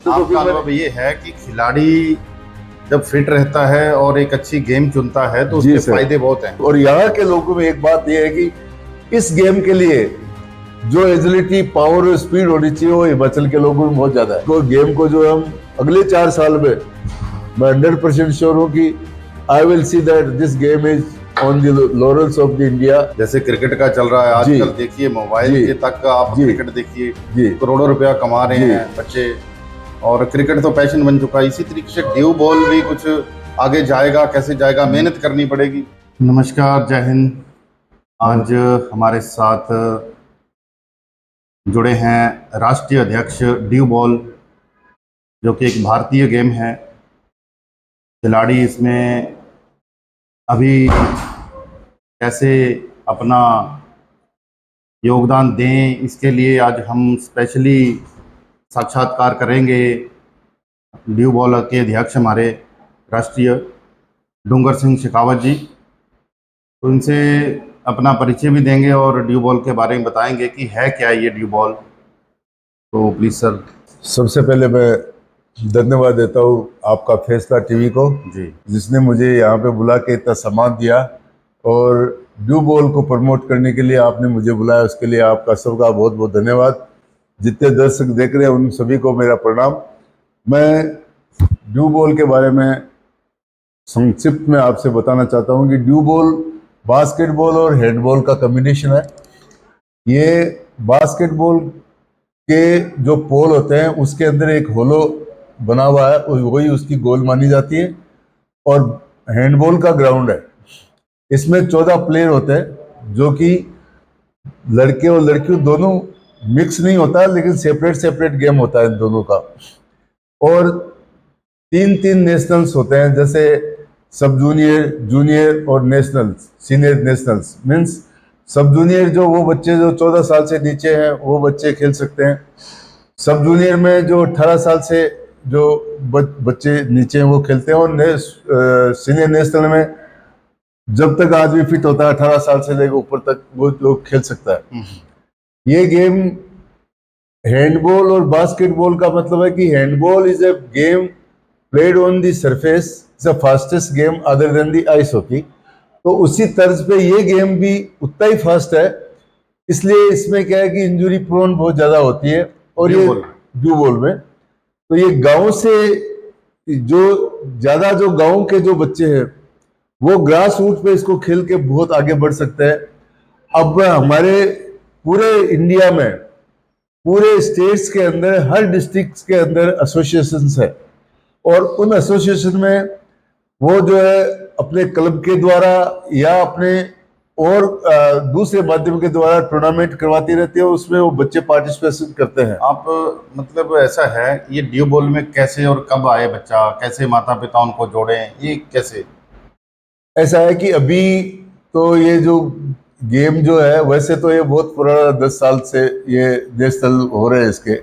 आपका अनुभव ये है कि खिलाड़ी जब फिट रहता है और एक अच्छी गेम चुनता है तो उसके फायदे बहुत हैं। और यहाँ के लोगों में एक बात यह है कि इस गेम के लिए जो एजिलिटी, पावर और स्पीड होनी चाहिए वो हिमाचल के लोगों में बहुत ज्यादा है। तो गेम को जो हम अगले 4 साल में मैं 100% श्योर हूँ कि I will see that this game is on the laurels of the India. जैसे क्रिकेट का चल रहा है आजकल, देखिए मोबाइल के तक आप क्रिकेट देखिए, करोड़ों रुपया कमा रहे हैं बच्चे, और क्रिकेट तो पैशन बन चुका है। इसी तरीके से ड्यू बॉल भी कुछ आगे जाएगा, कैसे जाएगा, मेहनत करनी पड़ेगी। नमस्कार, जय हिंद। आज हमारे साथ जुड़े हैं राष्ट्रीय अध्यक्ष ड्यू बॉल, जो कि एक भारतीय गेम है। खिलाड़ी इसमें अभी कैसे अपना योगदान दें, इसके लिए आज हम स्पेशली साक्षात्कार करेंगे ड्यू बॉल के अध्यक्ष हमारे राष्ट्रीय डूंगर सिंह शेखावत जी। तो इनसे अपना परिचय भी देंगे और ड्यू बॉल के बारे में बताएंगे कि है क्या ये ड्यू बॉल। तो प्लीज़ सर। सबसे पहले मैं धन्यवाद देता हूँ आपका फैसला टीवी को जी, जिसने मुझे यहाँ पे बुला के इतना सम्मान दिया, और ड्यू बॉल को प्रमोट करने के लिए आपने मुझे बुलाया, उसके लिए आपका सबका बहुत बहुत धन्यवाद। जितने दर्शक देख रहे हैं उन सभी को मेरा प्रणाम। मैं ड्यू बॉल के बारे में संक्षिप्त में आपसे बताना चाहता हूँ कि ड्यू बॉल बास्केटबॉल और हैंडबॉल का कॉम्बिनेशन है। ये बास्केटबॉल के जो पोल होते हैं उसके अंदर एक होलो बना हुआ है, वही उसकी गोल मानी जाती है, और हैंडबॉल का ग्राउंड है। इसमें 14 प्लेयर होते हैं, जो कि लड़के और लड़कियों दोनों मिक्स नहीं होता, लेकिन सेपरेट सेपरेट गेम होता है इन दोनों का। और 3-3 नेशनल्स होते हैं, जैसे सब जूनियर, जूनियर और नेशनल्स, सीनियर नेशनल्स। मीन्स सब जूनियर जो वो बच्चे जो 14 साल से नीचे हैं वो बच्चे खेल सकते हैं। सब जूनियर में जो 18 साल से जो बच्चे नीचे हैं वो खेलते हैं। और सीनियर नेशनल में जब तक आदमी फिट होता है 18 साल से लेकर ऊपर तक वो लोग खेल सकता है। ये गेम हैंडबॉल और बास्केटबॉल का मतलब है कि handball is a game played on the surface, is the fastest game other than the ice hockey. तो उसी तर्ज पे ये गेम भी उतना ही फास्ट है, इसलिए इसमें क्या है कि इंजरी प्रोन बहुत ज्यादा होती है। और ये ड्यू बॉल में तो ये गांव से जो ज्यादा जो गांव के जो बच्चे हैं वो ग्रास रूट पे इसको खेल के बहुत आगे बढ़ सकते हैं। अब हमारे पूरे इंडिया में, पूरे स्टेट्स के अंदर, हर डिस्ट्रिक्ट के अंदर एसोसिएशंस है, और उन एसोसिएशन में वो जो है अपने क्लब के द्वारा या अपने और दूसरे माध्यम के द्वारा टूर्नामेंट करवाती रहती है, उसमें वो बच्चे पार्टिसिपेशन करते हैं। आप मतलब ऐसा है, ये ड्यू बॉल में कैसे और कब आए बच्चा, कैसे माता पिता उनको जोड़े, ये कैसे? ऐसा है कि अभी तो ये जो गेम जो है, वैसे तो ये बहुत पुराना 10 साल से ये नेशनल हो रहे हैं इसके,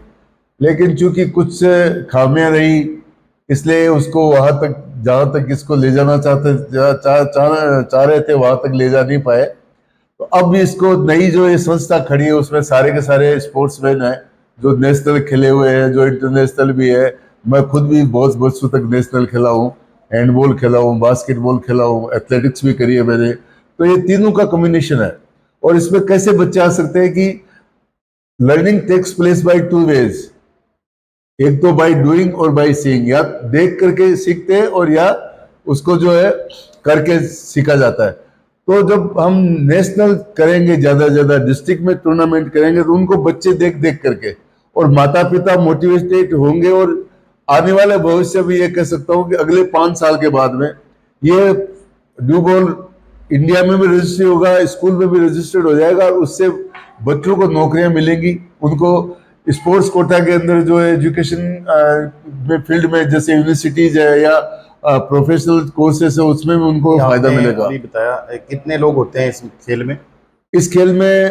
लेकिन चूंकि कुछ खामियां रही इसलिए उसको वहां तक, जहां तक इसको ले जाना चाह रहे थे वहां तक ले जा नहीं पाए। तो अब इसको नई जो ये संस्था खड़ी है उसमें सारे के सारे स्पोर्ट्समैन हैं जो नेशनल खेले हुए हैं, जो इंटरनेशनल भी है। मैं खुद भी बहुत वर्षों तक नेशनल खेला हूँ, हैंडबॉल खेला हूँ, बास्केटबॉल खेला हूँ, एथलेटिक्स भी करी है मैंने। तो ये तीनों का कॉम्बिनेशन है। और इसमें कैसे बच्चे आ सकते हैं कि learning takes place by 2 ways, एक तो बाय डूइंग और बाय सीइंग। या देख करके सीखते हैं और या उसको जो है करके सीखा जाता है। तो जब हम नेशनल करेंगे, ज्यादा से ज्यादा डिस्ट्रिक्ट में टूर्नामेंट करेंगे, तो उनको बच्चे देख देख करके और माता पिता मोटिवेटेड होंगे। और आने वाले भविष्य में ये कह सकता हूँ कि अगले 5 साल के बाद में ये ड्यू बॉल इंडिया में भी रजिस्टर होगा, स्कूल में भी रजिस्टर्ड हो जाएगा, और उससे बच्चों को नौकरियां मिलेंगी। उनको स्पोर्ट्स कोटा के अंदर जो एजुकेशन में फील्ड में, जैसे यूनिवर्सिटीज है या प्रोफेशनल कोर्सेस है, उसमें भी उनको फायदा मिलेगा। अभी बताया कितने लोग होते हैं इस खेल में? इस खेल में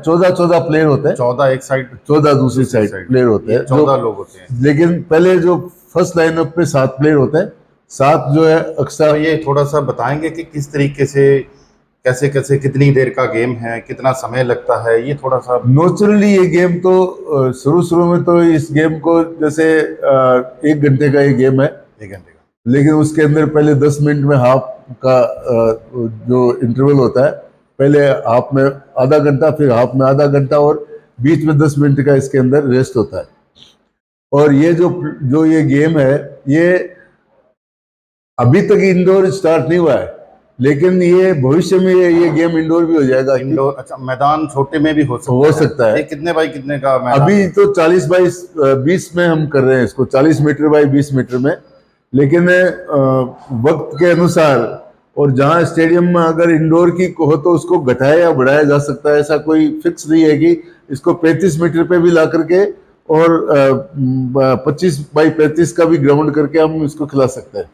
14 प्लेयर होते हैं। 14 एक साइड, 14 दूसरी साइड प्लेयर होते हैं। 14 लोग होते हैं। लेकिन पहले जो फर्स्ट लाइनअप पे 7 प्लेयर होते हैं। 7 जो है अक्सर। तो ये थोड़ा सा बताएंगे कि किस तरीके से कैसे कैसे कितनी देर का गेम है, कितना समय लगता है, ये थोड़ा सा। नेचुरली ये गेम तो शुरू शुरू में तो इस गेम को जैसे 1 घंटे का ये गेम है, 1 घंटे का। लेकिन उसके अंदर पहले 10 मिनट में हाफ का जो इंटरवल होता है, पहले हाफ में आधा घंटा, फिर हाफ में आधा घंटा, और बीच में 10 मिनट का इसके अंदर रेस्ट होता है। और ये जो जो ये गेम है, ये अभी तक इंडोर स्टार्ट नहीं हुआ है, लेकिन ये भविष्य में ये गेम इंडोर भी हो जाएगा। इंडोर, अच्छा, मैदान छोटे में भी हो सकता है। ये कितने बाई कितने का मैदान? अभी तो 40 बाई 20 में हम कर रहे हैं इसको, 40 मीटर बाई 20 मीटर में, लेकिन वक्त के अनुसार और जहां स्टेडियम में अगर इंडोर की हो तो उसको घटाया या बढ़ाया जा सकता है। ऐसा कोई फिक्स नहीं है कि इसको 35 मीटर पे भी ला करके और 25 बाई 35 का भी ग्राउंड करके हम इसको खिला सकते हैं।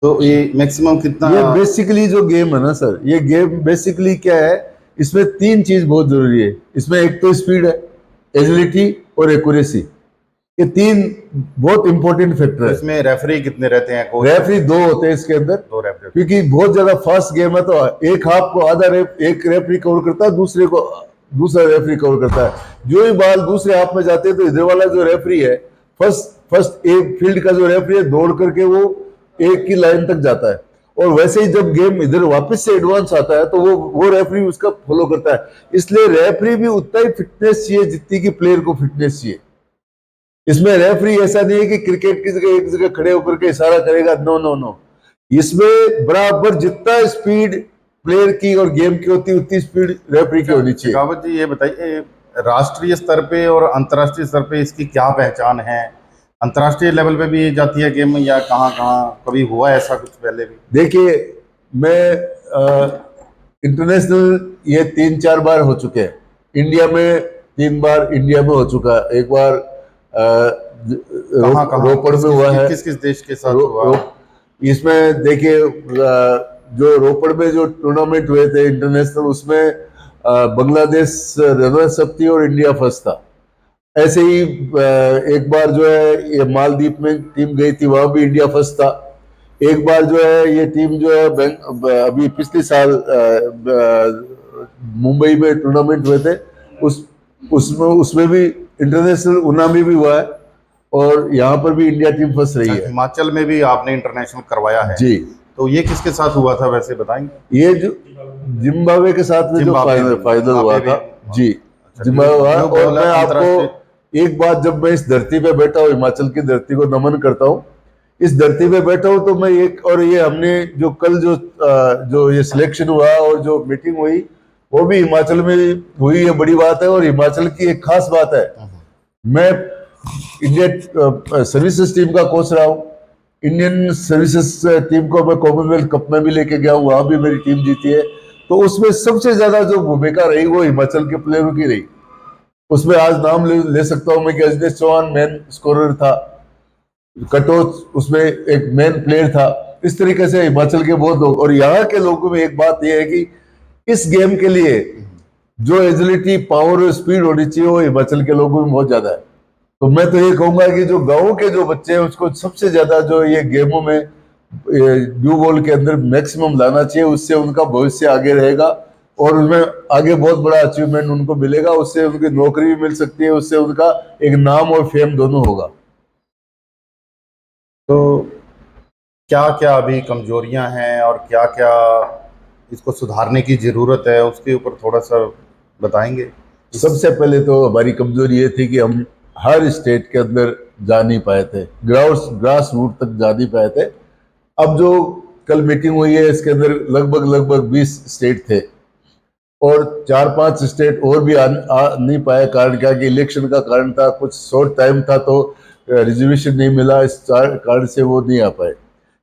तो ये मैक्सिमम कितना? ये बेसिकली जो गेम है ना सर, ये गेम बेसिकली क्या है, इसमें 3 चीज बहुत जरूरी है। इसमें एक तो स्पीड है, एजिलिटी और एक्यूरेसी, ये 3 बहुत इंपॉर्टेंट फैक्टर है। इसमें रेफरी कितने रहते हैं? रेफरी 2 होते हैं इसके अंदर, 2 रेफरी, क्योंकि बहुत ज्यादा फास्ट गेम है, तो एक हाफ को एक रेफरी कवर करता है, दूसरे को दूसरा रेफरी कवर करता है। जो ही बॉल दूसरे हाफ में जाते हैं तो इधर वाला जो रेफरी है, फर्स्ट एक फील्ड का जो रेफरी है, दौड़ करके वो एक की लाइन तक जाता है, और वैसे ही जब गेम इधर वापस से एडवांस आता है तो वो रेफरी उसका फॉलो करता है। इसलिए रेफरी भी उतना ही फिटनेस चाहिए जितनी की प्लेयर को फिटनेस चाहिए। इसमें रेफरी ऐसा नहीं है कि क्रिकेट की जगह एक जगह खड़े होकर के इशारा करेगा, नो नो नो। इसमें बराबर जितना स्पीड प्लेयर की और गेम की होती है, उतनी स्पीड रेफरी की होनी चाहिए। शेखावत जी, ये बताइए, राष्ट्रीय स्तर पे और अंतर्राष्ट्रीय स्तर पे इसकी क्या पहचान है? अंतर्राष्ट्रीय लेवल पे भी जाती है गेम, या कहाँ कहाँ कभी हुआ है ऐसा कुछ पहले भी? देखिए, मैं इंटरनेशनल ये 3-4 बार हो चुके हैं। इंडिया में 3 बार इंडिया में हो चुका है। एक बार रोपड़ में हुआ है। किस किस देश के साथ हुआ? इसमें देखिए, जो रोपड़ में जो टूर्नामेंट हुए थे इंटरनेशनल, उसमें बांग्लादेश रनर्स अप थी और इंडिया फर्स्ट था। ऐसे ही एक बार जो है ये मालदीव में टीम गई थी, वहां भी इंडिया फर्स्ट था। एक बार जो है ये टीम जो है अभी पिछले साल मुंबई में टूर्नामेंट हुए थे, उसमें भी इंटरनेशनल ऊना में भी हुआ है, और यहाँ पर भी इंडिया टीम फर्स्ट रही है। हिमाचल में भी आपने इंटरनेशनल करवाया है जी। तो ये किसके साथ हुआ था वैसे बताएंगे? ये जो जिम्बाब्वे के साथ में जो फाइनल हुआ था जी, जिम्बाब्वे हुआ। और मैं आपको एक बात, जब मैं इस धरती पे बैठा हूँ, हिमाचल की धरती को नमन करता हूँ, इस धरती पे बैठा हूँ, तो मैं एक, और ये हमने जो कल जो ये सिलेक्शन हुआ और जो मीटिंग हुई, वो भी हिमाचल में हुई, ये बड़ी बात है। और हिमाचल की एक खास बात है, मैं इंडियन सर्विसेज टीम का कोच रहा हूँ। इंडियन सर्विसेज टीम को मैं कॉमनवेल्थ कप में भी लेके गया हूँ, वहां भी मेरी टीम जीती है। तो उसमें सबसे ज्यादा जो भूमिका रही वो हिमाचल के प्लेयरों की रही। उसमें आज नाम ले सकता हूं मैं कि अजनेश चौहान मेन स्कोरर था, कटोच उसमें एक मेन प्लेयर था। इस तरीके से हिमाचल के बहुत लोग, और यहाँ के लोगों में एक बात यह है कि इस गेम के लिए जो एजिलिटी, पावर और स्पीड होनी चाहिए, वो हिमाचल के लोगों में बहुत ज्यादा है। तो मैं तो ये कहूंगा कि जो गाँव के जो बच्चे हैं, उसको सबसे ज्यादा जो ये गेमों में ड्यू बॉल के अंदर मैक्सिमम लाना चाहिए। उससे उनका भविष्य आगे रहेगा, और उसमें आगे बहुत बड़ा अचीवमेंट उनको मिलेगा। उससे उनकी नौकरी भी मिल सकती है, उससे उनका एक नाम और फेम दोनों होगा। तो क्या क्या अभी कमजोरियां हैं और क्या क्या इसको सुधारने की जरूरत है, उसके ऊपर थोड़ा सा बताएंगे? सबसे पहले तो हमारी कमजोरी ये थी कि हम हर स्टेट के अंदर जा नहीं पाए थे, ग्रास रूट तक जा नहीं पाए थे। अब जो कल मीटिंग हुई है, इसके अंदर लगभग 20 स्टेट थे, और 4-5 स्टेट और भी आ नहीं पाए। कारण क्या कि इलेक्शन का कारण था, कुछ शॉर्ट टाइम था, तो रिजर्वेशन नहीं मिला, इस कारण से वो नहीं आ पाए।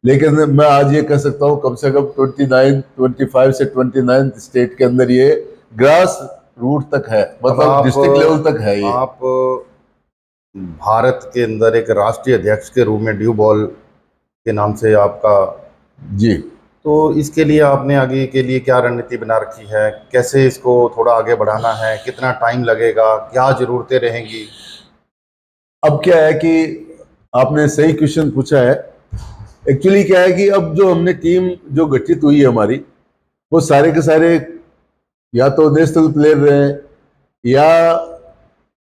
लेकिन मैं आज ये कह सकता हूँ, कम से कम 25 से 29 स्टेट के अंदर ये ग्रास रूट तक है, मतलब डिस्ट्रिक्ट लेवल तक है। ये आप भारत के अंदर एक राष्ट्रीय अध्यक्ष के रूप में ड्यू बॉल के नाम से आपका, जी, तो इसके लिए आपने आगे के लिए क्या रणनीति बना रखी है? कैसे इसको थोड़ा आगे बढ़ाना है? कितना टाइम लगेगा? क्या जरूरतें रहेंगी? अब क्या है कि आपने सही क्वेश्चन पूछा है। एक्चुअली क्या है कि अब जो हमने टीम जो गठित हुई है हमारी, वो सारे के सारे या तो नेशनल प्लेयर रहे या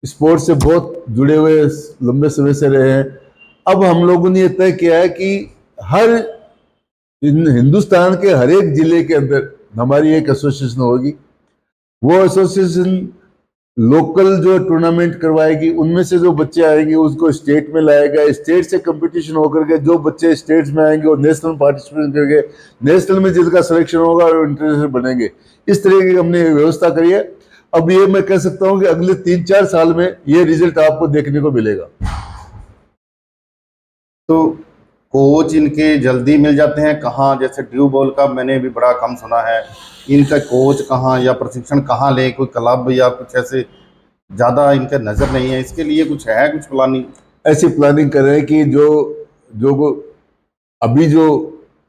स्पोर्ट्स से बहुत जुड़े हुए लंबे समय से रहे हैं। अब हम लोगों ने ये तय किया है कि हर हिंदुस्तान के हर एक जिले के अंदर हमारी एक एसोसिएशन होगी। वो एसोसिएशन लोकल जो टूर्नामेंट करवाएगी, उनमें से जो बच्चे आएंगे उसको स्टेट में लाएगा, स्टेट से कंपटीशन होकर के जो बच्चे स्टेट में आएंगे और नेशनल पार्टिसिपेट करके नेशनल में जिसका सिलेक्शन होगा और इंटरनेशनल बनेंगे। इस तरह की हमने व्यवस्था करी है। अब ये मैं कह सकता हूँ कि अगले 3-4 साल में ये रिजल्ट आपको देखने को मिलेगा। तो कोच इनके जल्दी मिल जाते हैं कहाँ? जैसे ड्यू बॉल का मैंने भी बड़ा कम सुना है, इनका कोच कहाँ या प्रशिक्षण कहाँ ले? कोई क्लब या कुछ ऐसे ज़्यादा इनका नज़र नहीं है, इसके लिए कुछ है कुछ प्लानिंग? ऐसी प्लानिंग कर रहे हैं कि जो अभी जो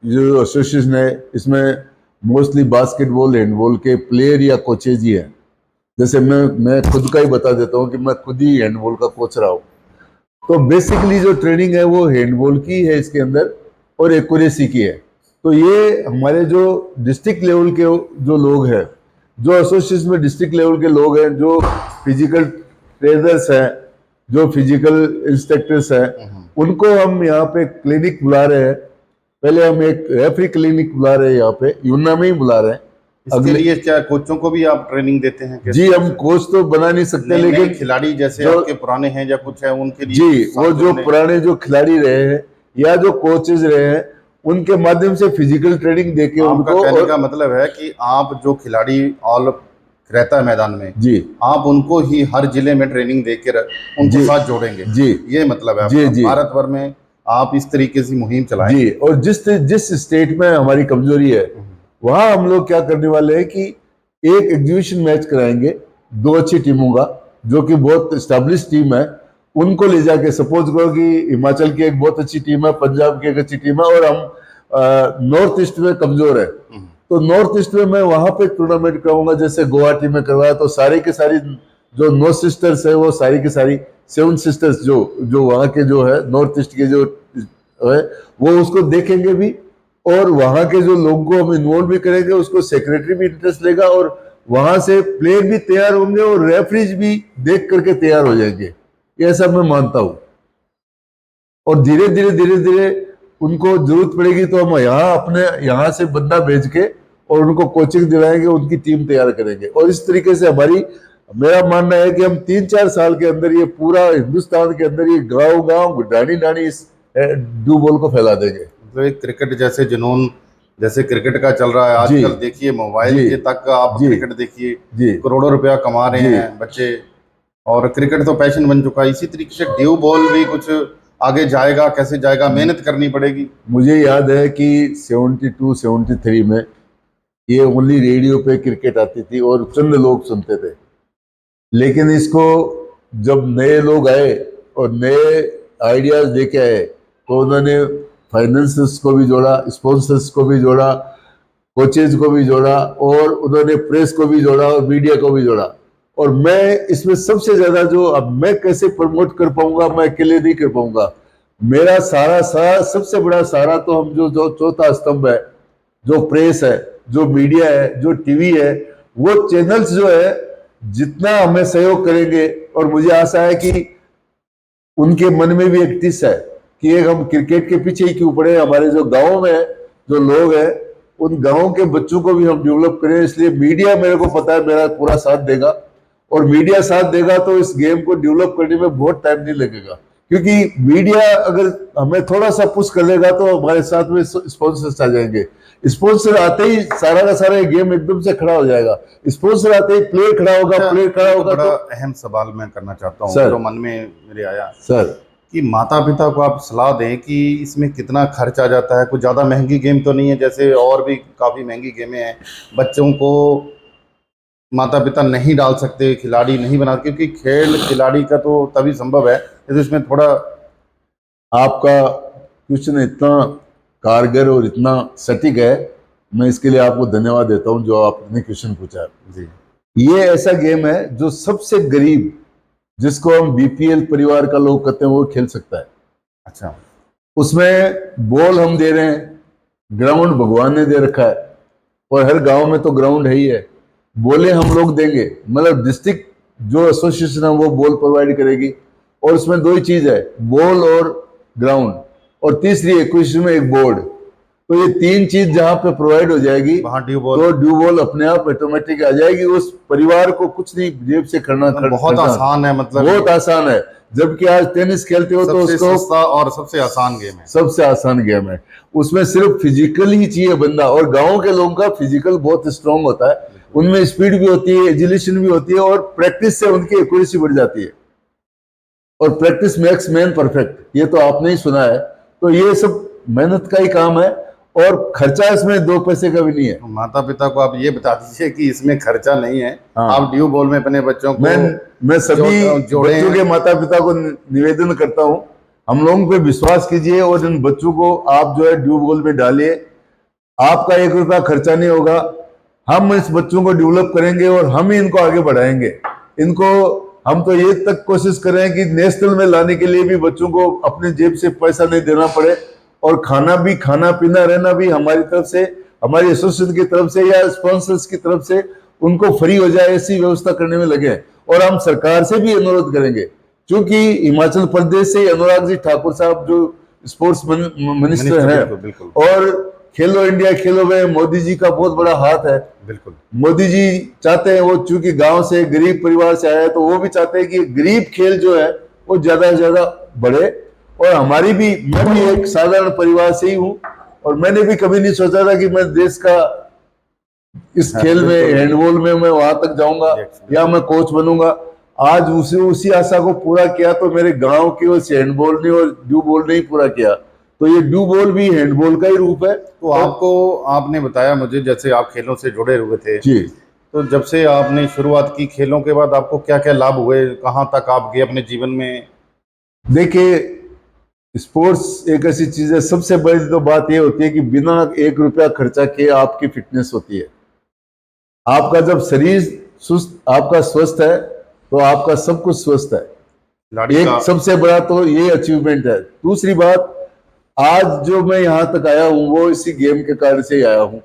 जो एसोसिएशन है इसमें मोस्टली बास्केटबॉल हैंडबॉल के प्लेयर या कोचेज ही हैं। जैसे मैं खुद का ही बता देता हूँ कि मैं खुद ही हैंडबॉल का कोच रहा हूँ। तो बेसिकली जो ट्रेनिंग है वो हैंडबॉल की है इसके अंदर और एक्यूरेसी की है। तो ये हमारे जो डिस्ट्रिक्ट लेवल के जो लोग हैं, जो एसोसिएशन में डिस्ट्रिक्ट लेवल के लोग हैं, जो फिजिकल ट्रेनर्स हैं, जो फिजिकल इंस्ट्रक्टर्स हैं, उनको हम यहाँ पे क्लिनिक बुला रहे हैं। पहले हम एक रेफरी क्लिनिक बुला रहे हैं, यहाँ पे यूना में ही बुला रहे हैं। इसके लिए क्या कोचों को भी आप ट्रेनिंग देते हैं? जी, हम कोच तो बना नहीं सकते, लेकिन खिलाड़ी जैसे आपके पुराने हैं या कुछ है उनके लिए जी, वो जो पुराने जो खिलाड़ी रहे हैं या जो कोचेज रहे हैं उनके माध्यम से फिजिकल ट्रेनिंग देके उनको। कहने का मतलब है कि आप जो खिलाड़ी ऑल रहता है मैदान में जी, आप उनको ही हर जिले में ट्रेनिंग देकर उनको साथ जोड़ेंगे जी, ये मतलब है जी, जी, भारत भर में आप इस तरीके से मुहिम चलाएं जी। और जिस स्टेट में हमारी कमजोरी है वहां हम लोग क्या करने वाले हैं कि एक एग्जीबिशन मैच कराएंगे 2 अच्छी टीमों का, जो कि बहुत स्टैब्लिश टीम है, उनको ले जाके, सपोज करो कि हिमाचल की एक बहुत अच्छी टीम है, पंजाब की एक अच्छी टीम है और हम नॉर्थ ईस्ट में कमजोर है, तो नॉर्थ ईस्ट में मैं वहां पे टूर्नामेंट कराऊंगा। जैसे गुवाहाटी में करवाया तो सारी की सारी जो 9 सिस्टर्स है वो सारी की सारी 7 सिस्टर्स जो वहां के जो है नॉर्थ ईस्ट के जो है वो उसको देखेंगे भी, और वहां के जो लोगों को हम इन्वॉल्व भी करेंगे, उसको सेक्रेटरी भी इंटरेस्ट लेगा और वहां से प्लेयर भी तैयार होंगे और रेफरीज भी देख करके तैयार हो जाएंगे। ऐसा मैं मानता हूं। और धीरे धीरे उनको जरूरत पड़ेगी तो हम यहाँ से बंदा भेज के और उनको कोचिंग दिलाएंगे, उनकी टीम तैयार करेंगे। और इस तरीके से मेरा मानना है कि हम 3-4 साल के अंदर ये पूरा हिंदुस्तान के अंदर ये गांव डानी इस ड्यू बॉल को फैला देंगे। तो एक क्रिकेट जैसे जुनून जैसे क्रिकेट का चल रहा है आजकल, देखिए मोबाइल के तक आप क्रिकेट देखिए, करोड़ों रुपया कमा रहे हैं बच्चे, और क्रिकेट तो पैशन बन चुका है। इसी तरीके से ड्यू बॉल भी कुछ आगे जाएगा, कैसे जाएगा? मेहनत करनी पड़ेगी। मुझे याद है कि 72-73 में ये ओनली रेडियो पे क्रिकेट आती थी और चंद लोग सुनते थे, लेकिन इसको जब नए लोग आए और नए आइडियाज लेके आए तो उन्होंने फाइनेंसर्स को भी जोड़ा, स्पॉन्सर्स को भी जोड़ा, कोचेज को भी जोड़ा और उन्होंने प्रेस को भी जोड़ा और मीडिया को भी जोड़ा। और मैं इसमें सबसे ज्यादा जो अब मैं कैसे प्रमोट कर पाऊंगा, मैं अकेले नहीं कर पाऊंगा। मेरा सारा सबसे बड़ा सहारा तो हम जो चौथा स्तंभ है, जो प्रेस है, जो मीडिया है, जो टीवी है, वो चैनल्स जो है जितना हमें सहयोग करेंगे, और मुझे आशा है कि उनके मन में भी एक टिस है कि एक हम क्रिकेट के पीछे ही क्यों पड़े, हमारे जो गाँव में जो लोग हैं उन गाँव के बच्चों को भी हम डेवलप करें। इसलिए मीडिया, मेरे को पता है, मेरा पूरा साथ देगा, और मीडिया साथ देगा तो इस गेम को डेवलप करने में बहुत टाइम नहीं लगेगा, क्योंकि मीडिया अगर हमें थोड़ा सा पुश कर लेगा तो हमारे साथ में स्पॉन्सर्स आ जाएंगे। स्पॉन्सर आते ही सारा का सारा गेम एकदम से खड़ा हो जाएगा। स्पॉन्सर आते ही प्लेयर खड़ा होगा, प्लेयर खड़ा होगा। बड़ा अहम सवाल मैं करना चाहता हूँ, जो मन में मेरे आया सर, कि माता पिता को आप सलाह दें कि इसमें कितना खर्च आ जाता है। कुछ ज़्यादा महंगी गेम तो नहीं है, जैसे और भी काफ़ी महंगी गेमें हैं, बच्चों को माता पिता नहीं डाल सकते, खिलाड़ी नहीं बना, क्योंकि खेल खिलाड़ी का तो तभी संभव है तो इसमें थोड़ा। आपका क्वेश्चन इतना कारगर और इतना सटीक है, मैं इसके लिए आपको धन्यवाद देता हूं जो आपने क्वेश्चन पूछा जी। ये ऐसा गेम है जो सबसे गरीब, जिसको हम बीपीएल परिवार का लोग कहते हैं, वो खेल सकता है। अच्छा, उसमें बॉल हम दे रहे हैं, ग्राउंड भगवान ने दे रखा है, और हर गांव में तो ग्राउंड है ही है। बोले हम लोग देंगे, मतलब डिस्ट्रिक्ट जो एसोसिएशन है वो बॉल प्रोवाइड करेगी, और उसमें दो ही चीज है, बॉल और ग्राउंड, और तीसरी एक्विजिशन में एक बोर्ड। तो ये तीन चीज जहां पे प्रोवाइड हो जाएगी वहाँ ड्यू बॉल तो ड्यू बॉल अपने आप ऑटोमेटिक आ जाएगी। उस परिवार को कुछ नहीं जेब से बहुत खर्चा, आसान है, मतलब बहुत आसान है। जबकि आज टेनिस खेलते हो तो सबसे उसको सस्ता और सबसे आसान गेम है। सबसे आसान गेम है, उसमें सिर्फ फिजिकल ही चाहिए बंदा, और गांव के लोगों का फिजिकल बहुत स्ट्रांग होता है, उनमें स्पीड भी होती है, एजिलेशन भी होती है, और प्रैक्टिस से उनकी एक्यूरेसी बढ़ जाती है, और प्रैक्टिस मेक्स मैन परफेक्ट, ये तो आपने ही सुना है। तो ये सब मेहनत का ही काम है, और खर्चा इसमें दो पैसे का भी नहीं है। माता पिता को आप ये बता दीजिए कि इसमें खर्चा नहीं है। हाँ। आप ड्यू बॉल में अपने बच्चों को मैं सभी जोड़े बच्चों के माता पिता को निवेदन करता हूँ, हम लोगों पे विश्वास कीजिए और इन बच्चों को आप जो है ड्यू बॉल में डालिए। आपका 1 रुपया खर्चा नहीं होगा, हम इस बच्चों को डेवलप करेंगे और हम ही इनको आगे बढ़ाएंगे। इनको हम तो ये तक कोशिश करें कि नेशनल में लाने के लिए भी बच्चों को अपने जेब से पैसा नहीं देना पड़े, और खाना पीना रहना भी हमारी तरफ से, हमारी एसोसिएशन की तरफ से या स्पॉन्सर्स की तरफ से उनको फ्री हो जाए, ऐसी व्यवस्था करने में लगे। और हम सरकार से भी अनुरोध करेंगे, क्योंकि हिमाचल प्रदेश से अनुराग जी ठाकुर साहब जो स्पोर्ट्स मिनिस्टर हैं, बिल्कुल, बिल्कुल। और खेलो इंडिया खेलो में मोदी जी का बहुत बड़ा हाथ है। बिल्कुल, मोदी जी चाहते हैं, वो चूंकि गांव से गरीब परिवार से आया है, तो वो भी चाहते हैं कि गरीब खेल जो है वो ज्यादा से ज्यादा बढ़े। और हमारी भी, मैं भी एक साधारण परिवार से ही हूँ, और मैंने भी कभी नहीं सोचा था कि मैं देश का इस खेल में, हैंडबॉल में मैं वहां तक जाऊंगा या मैं कोच बनूंगा। आज उसी आशा को पूरा किया, तो मेरे गांव की उस हैंडबॉल ने और ड्यू बॉल ने ही पूरा किया। तो ये ड्यू बॉल भी हैंडबॉल का ही रूप है। तो आपने बताया मुझे, जैसे आप खेलों से जुड़े हुए थे जी, तो जब से आपने शुरुआत की खेलों के बाद आपको क्या क्या लाभ हुए, कहाँ तक आप गए अपने जीवन में? देखिए स्पोर्ट्स एक ऐसी चीज है, सबसे बड़ी तो बात ये होती है कि बिना 1 रुपया खर्चा किए आपकी फिटनेस होती है। आपका जब शरीर आपका स्वस्थ है तो आपका सब कुछ स्वस्थ है। खिलाड़ी का एक सबसे बड़ा तो ये अचीवमेंट है। दूसरी बात, आज जो मैं यहाँ तक आया हूँ वो इसी गेम के कारण से ही आया हूँ।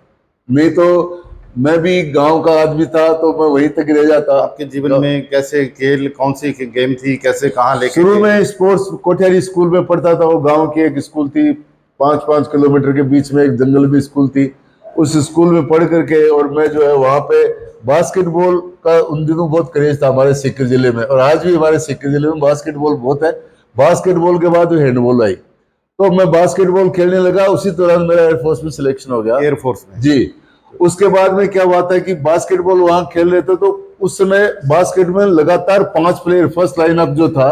नहीं तो मैं भी गांव का आदमी था, तो मैं वहीं तक रह जाता। आपके जीवन में कैसे खेल, कौन सी गेम थी, कैसे कहाँ लेके शुरू में स्पोर्ट्स कोठियारी स्कूल में पढ़ता था, वो गांव की एक स्कूल थी, 5-5 किलोमीटर के बीच में एक जंगल में स्कूल थी। उस स्कूल में पढ़ करके और मैं जो है वहाँ पे बास्केटबॉल का उन दिनों बहुत क्रेज था हमारे सीकर जिले में, और आज भी हमारे सीकर जिले में बास्केटबॉल बहुत है। बास्केटबॉल के बाद हैंडबॉल आई, तो मैं बास्केटबॉल खेलने लगा। उसी दौरान मेरा एयरफोर्स में सिलेक्शन हो गया, एयरफोर्स में। जी। उसके बाद में क्या हुआ था कि बास्केटबॉल वहां खेल रहे थे, तो उस समय बास्केट में लगातार 5 प्लेयर फर्स्ट लाइनअप जो था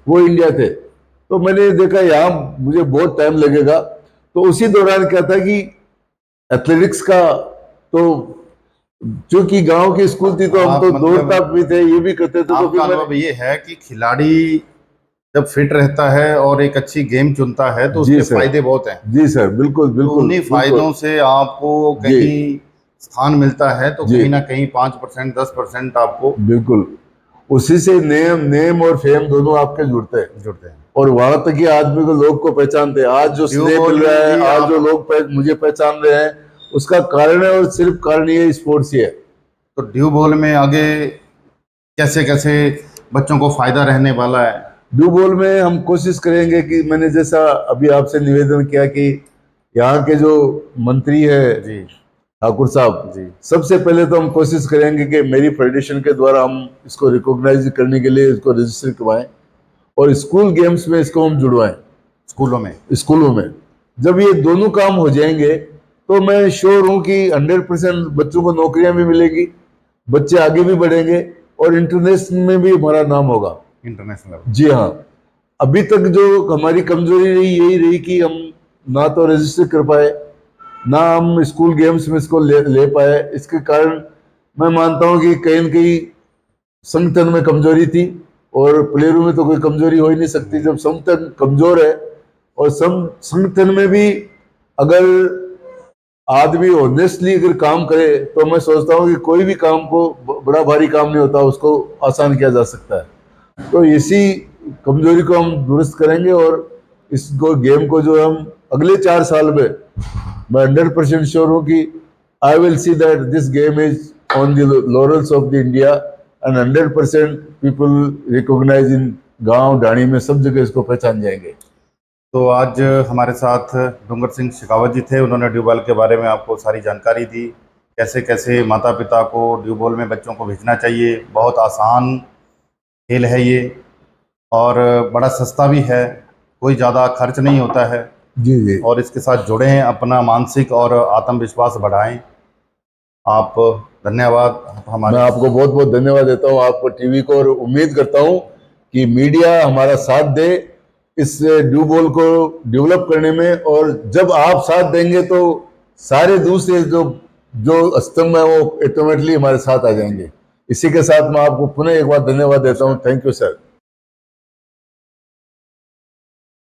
वो इंडिया थे। तो मैंने देखा यहाँ मुझे बहुत टाइम लगेगा, तो उसी दौरान क्या था कि एथलेटिक्स का, तो क्योंकि गांव की स्कूल थी तो हम तो दौड़ता भी थे, ये भी करते थे। तो फिर अनुभव ये है कि खिलाड़ी जब फिट रहता है और एक अच्छी गेम चुनता है तो उसके फायदे बहुत हैं। जी सर, बिल्कुल बिल्कुल। तो उन्हीं फायदों से आपको कहीं स्थान मिलता है, तो कहीं ना कहीं 5% 10% आपको बिल्कुल उसी से नेम और फेम दोनों आपके जुड़ते हैं, और वहां तक ही आदमी को, लोग को पहचानते हैं। आज जो स्नेह मिल रहा है, आज जो लोग मुझे पहचान रहे हैं, उसका कारण है, और सिर्फ कारण ये स्पोर्ट्स ही है। तो ड्यू बॉल में आगे कैसे कैसे बच्चों को फायदा रहने वाला है? ड्यू बॉल में हम कोशिश करेंगे कि मैंने जैसा अभी आपसे निवेदन किया कि यहाँ के जो मंत्री है जी ठाकुर साहब जी, सबसे पहले तो हम कोशिश करेंगे कि मेरी फेडरेशन के द्वारा हम इसको रिकॉग्नाइज करने के लिए इसको रजिस्टर करवाएं, और स्कूल गेम्स में इसको हम जुड़वाएं। स्कूलों में जब ये दोनों काम हो जाएंगे तो मैं श्योर हूं कि 100% बच्चों को नौकरियां भी मिलेगी, बच्चे आगे भी बढ़ेंगे, और इंटरनेशनल में भी हमारा नाम होगा, इंटरनेशनल। जी हाँ। अभी तक जो हमारी कमजोरी रही यही रही कि हम ना तो रजिस्टर कर पाए, ना हम स्कूल गेम्स में इसको ले पाए। इसके कारण मैं मानता हूं कि कहीं न कहीं संगठन में कमजोरी थी, और प्लेयरों में तो कोई कमजोरी हो ही नहीं सकती जब संगठन कमजोर है। और संगठन में भी अगर आदमी ऑनेस्टली अगर काम करे, तो मैं सोचता हूँ कि कोई भी काम को, बड़ा भारी काम नहीं होता, उसको आसान किया जा सकता है। तो इसी कमजोरी को हम दुरुस्त करेंगे, और इसको गेम को जो हम अगले 4 साल में, मैं 100% श्योर हूँ कि I will see that this game is on the laurels of the India and 100% people recognize in गांव ढाणी में सब जगह इसको पहचान जाएंगे। तो आज हमारे साथ डूंगर सिंह शेखावत जी थे। उन्होंने ड्यू बॉल के बारे में आपको सारी जानकारी दी, कैसे कैसे माता पिता को ड्यू बॉल में बच्चों को भेजना चाहिए। बहुत आसान खेल है ये और बड़ा सस्ता भी है, कोई ज़्यादा खर्च नहीं होता है। जी जी। और इसके साथ जुड़ें, अपना मानसिक और आत्मविश्वास बढ़ाएं। आप धन्यवाद मैं हमारे। आपको बहुत बहुत धन्यवाद देता हूँ आपको टीवी को, और उम्मीद करता हूँ कि मीडिया हमारा साथ दे इस ड्यू बॉल को डेवलप करने में, और जब आप साथ देंगे तो सारे दूसरे जो जो स्तंभ है वो ऑटोमेटिकली हमारे साथ आ जाएंगे। इसी के साथ मैं आपको पुनः एक बार धन्यवाद देता हूँ। Thank you sir.